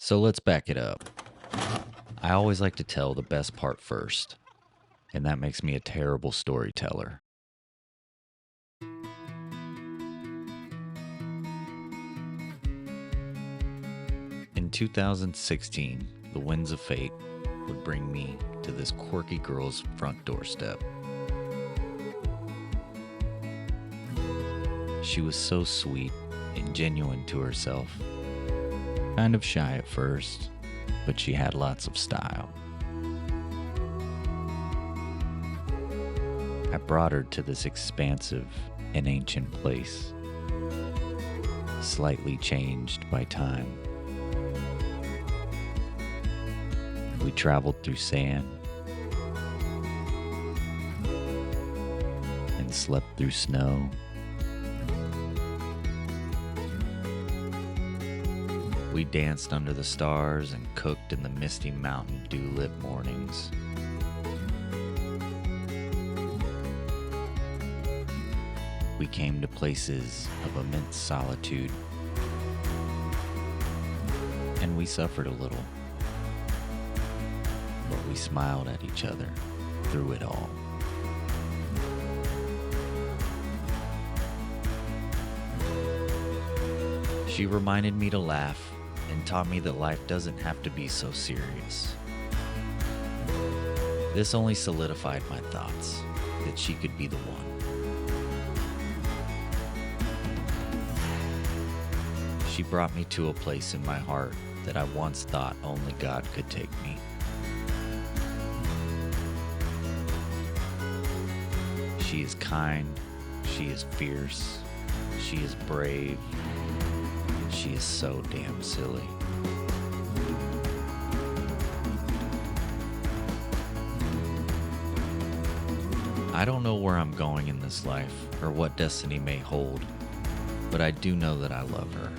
So let's back it up. I always like to tell the best part first, and that makes me a terrible storyteller. In 2016, the winds of fate would bring me to this quirky girl's front doorstep. She was so sweet and genuine to herself. Kind of shy at first, but she had lots of style. I brought her to this expansive and ancient place, slightly changed by time. We traveled through sand and slept through snow. We danced under the stars and cooked in the misty mountain dew-lit mornings. We came to places of immense solitude, and we suffered a little, but we smiled at each other through it all. She reminded me to laugh and taught me that life doesn't have to be so serious. This only solidified my thoughts that she could be the one. She brought me to a place in my heart that I once thought only God could take me. She is kind, she is fierce, she is brave, and she is so damn silly. I don't know where I'm going in this life or what destiny may hold, but I do know that I love her.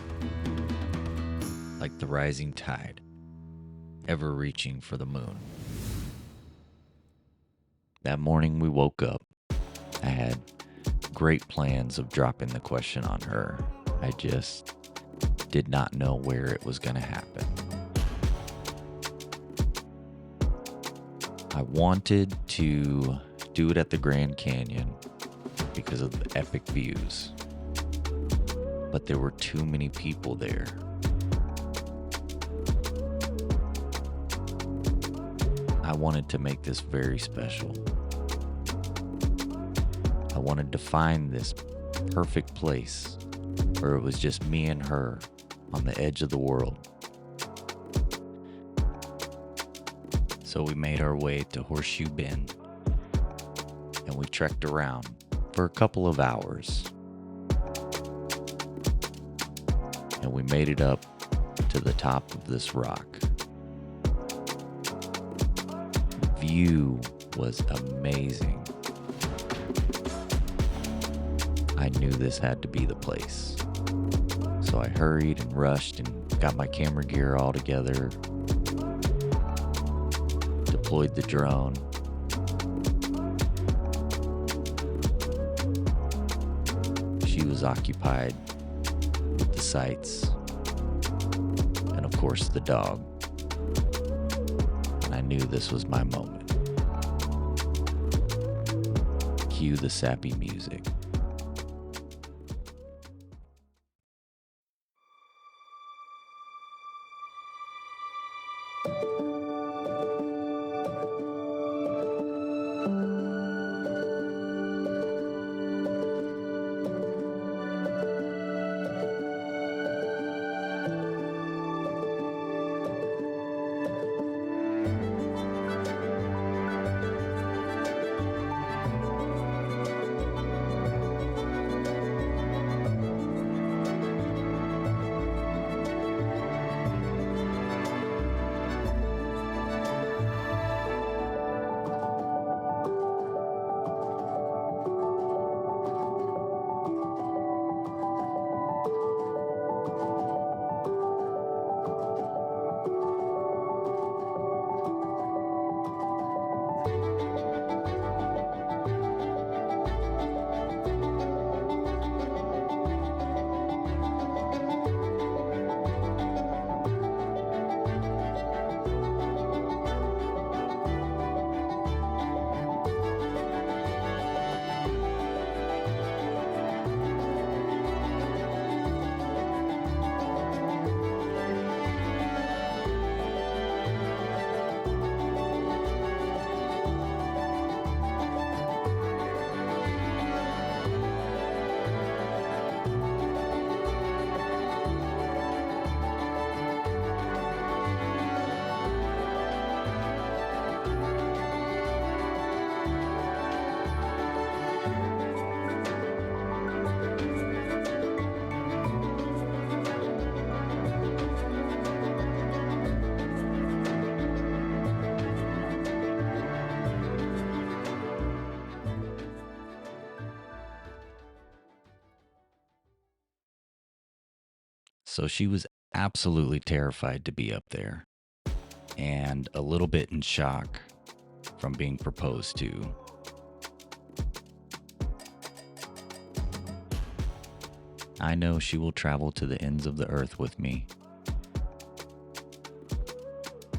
Like the rising tide, ever reaching for the moon. That morning we woke up. I had great plans of dropping the question on her. I just did not know where it was going to happen. I wanted to do it at the Grand Canyon because of the epic views, but there were too many people there. I wanted to make this very special. I wanted to find this perfect place where it was just me and her on the edge of the world. So we made our way to Horseshoe Bend, and we trekked around for a couple of hours. And we made it up to the top of this rock. The view was amazing. I knew this had to be the place. So I hurried and rushed and got my camera gear all together, deployed the drone, she was occupied with the sights, and of course the dog. And I knew this was my moment. Cue the sappy music. So she was absolutely terrified to be up there and a little bit in shock from being proposed to. I know she will travel to the ends of the earth with me.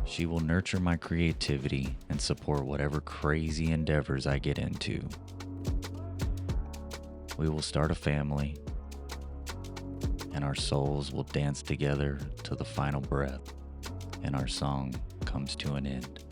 She will nurture my creativity and support whatever crazy endeavors I get into. We will start a family, and our souls will dance together to the final breath, and our song comes to an end.